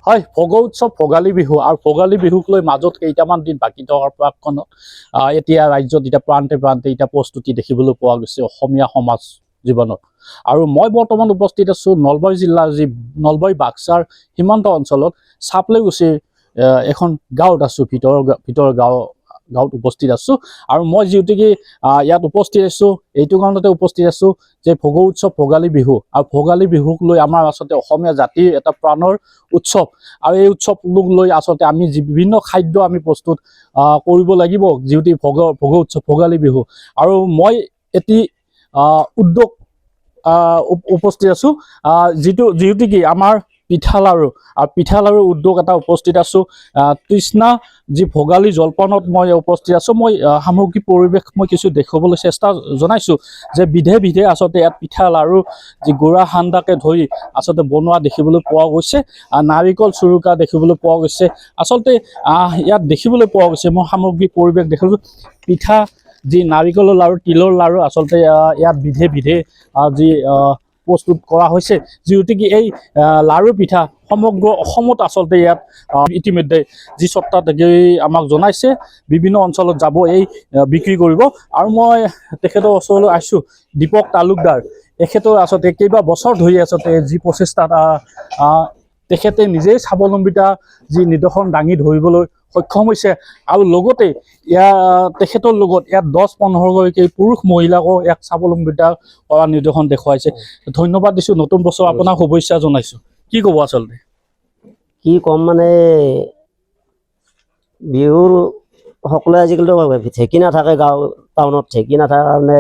হয়, ভোগ উৎসৱ ভোগালী বিহু আৰু ভোগালী বিহুক লৈ মাজত কেইটামান দিন বাকী থকাৰ প্ৰাকখনত এতিয়া ৰাজ্যত এতিয়া প্ৰান্তে প্ৰান্তে এতিয়া প্ৰস্তুতি দেখিবলৈ পোৱা গৈছে অসমীয়া সমাজ জীৱনত। আৰু মই বৰ্তমান উপস্থিত আছোঁ নলবাৰী জিলাৰ যি নলবাৰী বাক্সাৰ সীমান্ত অঞ্চলত চাপলেগুচিৰ এখন গাঁৱত আছোঁ, ভিতৰৰ গাঁৱত উপস্থিত আছোঁ। আৰু মই যিহেতুকে ইয়াত উপস্থিত আছোঁ এইটো কাৰণতে উপস্থিত আছোঁ যে ভোগ উৎসৱ ভোগালী বিহু আৰু ভোগালী বিহুক লৈ আমাৰ আচলতে অসমীয়া জাতিৰ এটা প্ৰাণৰ উৎসৱ। আৰু এই উৎসৱক লৈ আচলতে আমি বিভিন্ন খাদ্য আমি প্ৰস্তুত কৰিব লাগিব যিহেতু ভোগ উৎসৱ ভোগালী বিহু। আৰু মই এটি উদ্যোগ উপস্থিত আছোঁ যিহেতু কি আমাৰ পিঠা লাড়ু উদ্যোগ এটা উপস্থিত আছোঁ। তৃষ্ণা যি ভোগালী জলপানত মই উপস্থিত আছোঁ। মই সামগ্ৰিক পৰিৱেশ মই কিছু দেখুৱাবলৈ চেষ্টা জনাইছোঁ যে বিধে বিধে আচলতে ইয়াত পিঠা লাড়ু যি গুড়া সান্দাকে ধৰি আচলতে বনোৱা দেখিবলৈ পোৱা গৈছে। নাৰিকল চুৰুকা দেখিবলৈ পোৱা গৈছে। আচলতে ইয়াত দেখিবলৈ পোৱা গৈছে মই সামগ্ৰিক পৰিৱেশ দেখিলোঁ পিঠা যি নাৰিকলৰ লাড়ু তিলৰ লাড়ু আচলতে ইয়াত বিধে বিধে যি প্ৰস্তুত কৰা হৈছে যিহেতু কি এই লাড়ু পিঠা সমগ্ৰ অসমত আচলতে ইয়াত ইতিমধ্যে যি স্বত্বাধিকাৰী আমাক জনাইছে বিভিন্ন অঞ্চলত যাব এই বিক্ৰী কৰিব। আৰু মই তেখেতৰ ওচৰলৈ আহিছোঁ দীপক তালুকদাৰ। তেখেতৰ আচলতে কেইবা বছৰ ধৰি আচলতে যি প্ৰচেষ্টাত তেখেতে নিজেই স্বাৱলম্বিতা যি নিদৰ্শন দাঙি ধৰিবলৈ সক্ষম হৈছে। আৰু লগতে তেখেতৰ লগত ইয়াত 10-15গৰাকী পুৰুষ মহিলাকো ইয়াক স্বাৱলম্বিতা কৰা নিদৰ্শন দেখুৱাইছে। ধন্যবাদ দিছোঁ, নতুন বছৰ আপোনাক শুভেচ্ছা জনাইছোঁ। কি ক'ব আচলতে? কি ক'ম মানে বিহুৰ সকলোৱে আজিকালিতো ঢেঁকী নাথাকে, গাঁও টাউনত ঢেঁকী নাথাকাৰ কাৰণে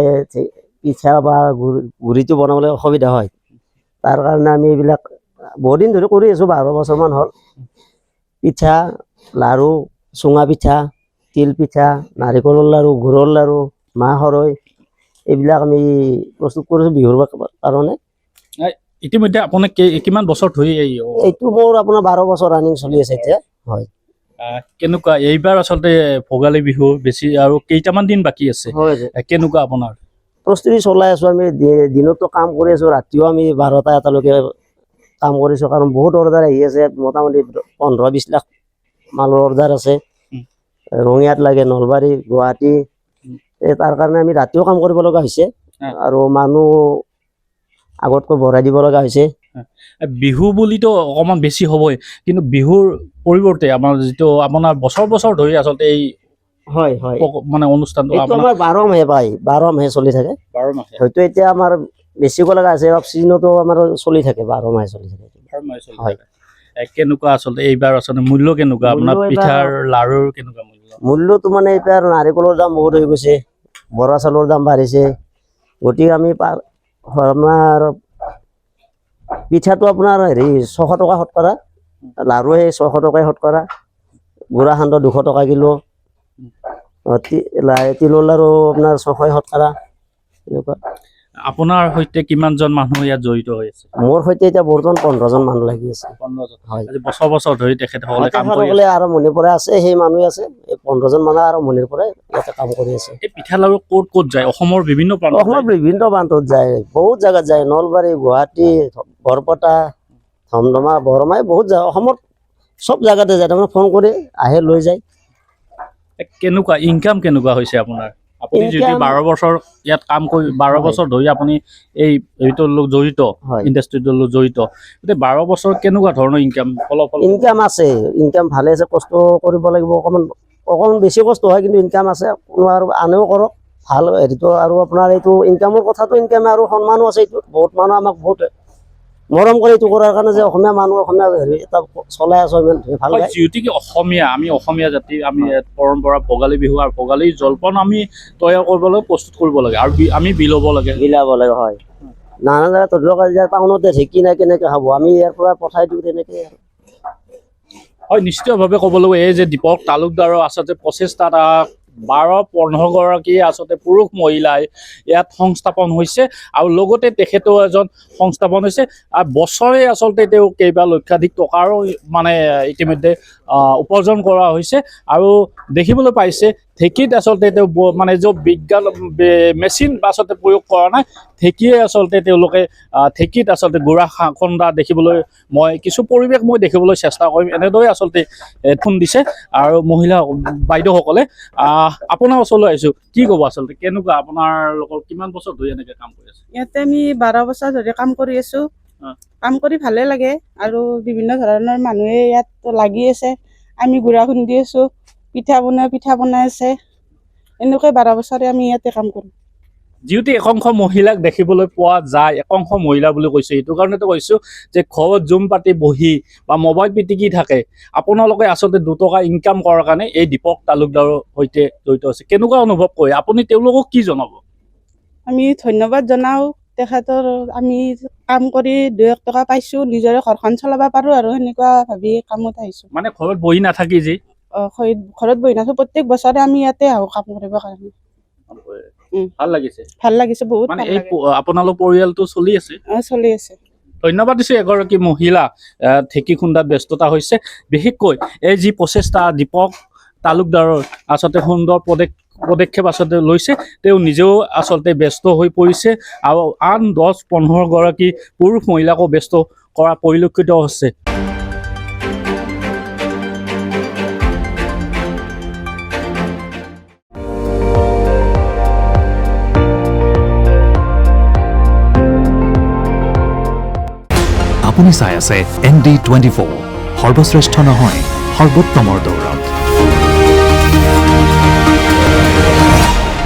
পিঠা বা গুড়িটো বনাবলৈ অসুবিধা হয়। তাৰ কাৰণে আমি এইবিলাক বহুত দিন ধৰি কৰি আছোঁ, 12 বছৰমান হ'ল। পিঠা লাড়ু, চুঙা পিঠা, তিল পিঠা, নাৰিকলৰ লাড়ু, গুড়ৰ লাড়ু, মাহ সৰৈ এইবিলাক আমি প্ৰস্তুত কৰিছোঁ বিহুৰ কাৰণে। ইতিমধ্যে আপোনাক কিমান বছৰ ধৰি এইটো মোৰ আপোনাৰ 12 বছৰ ৰানিং চলি আছে এতিয়া। হয়, কেনেকুৱা এইবাৰ আচলতে ভোগালী বিহু বেছি আৰু কেইটামান দিন বাকী আছে, কেনেকুৱা আপোনাৰ প্ৰস্তুতি চলাই আছোঁ? আমি দিনতো কাম কৰি আছোঁ, ৰাতিও আমি 12টা-1টালৈকে কাম কৰিছোঁ। কাৰণ বহুত অৰ্ডাৰ আহি আছে, মোটামুটি 15-20 লাখ মালৰ অৰ্ডাৰ আছে। ৰঙিয়াত লাগে, নলবাৰী, গুৱাহাটী। তাৰ কাৰণে আমি ৰাতিও কাম কৰিব লগা হৈছে আৰু মানুহ আগতকৈ বঢ়াই দিব লগা হৈছে। বিহু বুলিতো অকণমান বেছি হ'বই, কিন্তু বিহুৰ পৰিৱৰ্তে আমাৰ যিটো আপোনাৰ বছৰ বছৰ ধৰি আচলতে এই হয় হয় মানে অনুষ্ঠানটো আমাৰ 12 মাহে পায়, 12 মাহে চলি থাকে। 12 মাহে হয়তো এতিয়া আমাৰ বেছিকৈ লগা আছে, অফ চিজনতো আমাৰ চলি থাকে, 12 মাহে চলি থাকে। হয়, কেনেকুৱা আচলতে এইবাৰ আচলতে মূল্য কেনেকুৱা আপোনাৰ পিঠাৰ লাড়ুৰ কেনেকুৱা মূল্যটো? মানে এতিয়া নাৰিকলৰ দাম বহুত হৈ গৈছে, বৰা চাউলৰ দাম বাঢ়িছে। গতিকে আমি আমাৰ পিঠাটো আপোনাৰ 600 টকা শতকৰা, লাড়ু 600 টকাই শতকৰা, গুড়া সান্দহ 200 টকা কিলো, তিলৰ লাড়ু আপোনাৰ 600 শতকৰা। এনেকুৱা। আপোনাৰ সৈতে কিমানজন মানুহ ইয়াত জড়িত হৈ আছে? মোৰ সৈতে এতিয়া বৰ্তমান 15জন মানুহ লাগি আছে। 15জন। হয়, বছৰ বছৰ ধৰি তেখেতসকলে কাম কৰি আছে। আৰম্ভণিৰ পৰা আছে, সেই মানুহ আছে, এই 15জন মানুহ আৰম্ভণিৰ পৰাই ইয়াতে কাম কৰি আছে। এই পিঠা লাড়ু ক'ত যায়? অসমৰ বিভিন্ন প্ৰান্তত যায়, বহুত জাগাত যায়। নলবাৰী, গুৱাহাটী, বৰপেটা, ধমধমা, বৰমাই, বহুত জাগা, অসমৰ চব জাগাতে যায়। তাৰমানে ফোন কৰি আহে, লৈ যায়। কেনেকুৱা ইনকাম কেনেকুৱা হৈছে আপোনাৰ? আপুনি যদি 12 বছৰ ইয়াত কাম কৰি 12 বছৰ ধৰি আপুনি এইটোৰ লগত জড়িত, ইণ্ডাষ্ট্ৰিটোৰ লগত জড়িত, গতিকে 12 বছৰ কেনেকুৱা ধৰণৰ ইনকাম আছে? ইনকাম ভালে আছে। কষ্ট কৰিব লাগিব, অকণমান বেছি কষ্ট হয়, কিন্তু ইনকাম আছে। আৰু আনেও কৰক, ভাল হেৰিটো। আৰু আপোনাৰ এইটো ইনকামৰ কথাটো ইনকাম আৰু সন্মানো আছে। এইটো বহুত মানুহ আমাক বহুত মৰম কৰে এইটো কৰাৰ কাৰণে, যে অসমীয়া মানুহ, অসমীয়া হেৰি এটা চলাই আছোঁ ইমান ভাল। যিহেতু কি আমি অসমীয়া জাতি, আমি পৰম্পৰা ভোগালী বিহু আৰু ভোগালী জলপান আমি তৈয়াৰ কৰিবলৈ প্ৰস্তুত কৰিব লাগে আৰু আমি বিলাব লাগে। হয়, নানা জেগাত ধৰি লওক টাউনতে ঢেঁকী নাই, কেনেকৈ খাব? আমি ইয়াৰ পৰা পঠাই দিওঁ তেনেকৈ। হয়, নিশ্চিতভাৱে ক'ব লাগিব এই যে দীপক তালুকদাৰৰ আচলতে প্ৰচেষ্টাত 12-15 গৰাকী আচলতে পুৰুষ মহিলাই ইয়াত সংস্থাপন হৈছে আৰু লগতে তেখেতেও এজন সংস্থাপন হৈছে। আৰু বছৰে আচলতে তেওঁ কেইবা লক্ষাধিক টকাৰো মানে ইতিমধ্যে উপাৰ্জন কৰা হৈছে। আৰু দেখিবলৈ পাইছে ঢেঁকীত আচলতে তেওঁ মানে যে বিজ্ঞান মেচিন আচলতে প্ৰয়োগ কৰা নাই, ঢেঁকীয়ে আচলতে তেওঁলোকে ঢেঁকীত আচলতে গুড়া খুন্দা দেখিবলৈ মই কিছু পৰিৱেশ মই দেখিবলৈ চেষ্টা কৰিম। এনেদৰে আচলতে ফোন দিছে আৰু মহিলা বাইদেউসকলে। আপোনাৰ ওচৰলৈ আহিছোঁ, কি ক'ব আচলতে কেনেকুৱা আপোনাৰ লগত কিমান বছৰ ধৰি এনেকৈ কাম কৰি আছে? ইয়াতে আমি 12 বছৰ ধৰি কাম কৰি আছোঁ। কাম কৰি ভালে লাগে আৰু বিভিন্ন ধৰণৰ মানুহে ইয়াত লাগি আছে। আমি গুড়া খুন্দি আছোঁ, পিঠা বনাই আছে। এনেকৈ 12 বছৰে আমি ইয়াতে কাম কৰোঁ। যিহেতু একাংশ মহিলাক দেখিবলৈ পোৱা যায়, একাংশ মহিলা বুলি কৈছোঁ, সেইটো কাৰণেতো কৈছোঁ যে ঘৰত জুম পাতি বহি বা মোবাইল পিটিকি থাকে, আপোনালোকে আচলতে 2 টকা ইনকাম কৰাৰ কাৰণে এই দীপক তালুকদাৰৰ সৈতে জড়িত আছে। কেনেকুৱা অনুভৱ কৰে আপুনি, তেওঁলোকক কি জনাব? আমি ধন্যবাদ জনাওঁ তেখেতৰ। আমি কাম কৰি 2-1 টকা পাইছোঁ, নিজৰে ঘৰখন চলাব পাৰোঁ আৰু সেনেকুৱা ভাবি কামত আহিছোঁ। মানে ঘৰত বহি নাথাকি যে ঘৰত বহি নাথাকোঁ, প্ৰত্যেক বছৰে আমি ইয়াতে আহোঁ কাম কৰিবৰ কাৰণে। ভাল লাগিছে, ভাল লাগিছে, বহুত মানে ভাল এই লাগে। আপোনালোকৰ পৰিয়ালটো চলি আছে। চলি আছে। ধন্যবাদ দিছোঁ এগৰাকী মহিলা ঢেঁকী খুন্দাত ব্যস্ততা হৈছে। বিশেষকৈ এই যি প্ৰচেষ্টা দীপক তালুকদাৰৰ আচলতে সুন্দৰ পদক্ষেপ আচলতে লৈছে, তেওঁ নিজেও আচলতে ব্যস্ত হৈ পৰিছে আৰু আন 10-15 গৰাকী পুৰুষ মহিলাকো ব্যস্ত কৰা পৰিলক্ষিত হৈছে। আপুনি চাই আছে ND24, সৰ্বশ্ৰেষ্ঠ নহয় সৰ্বোত্তমৰ দৌৰত।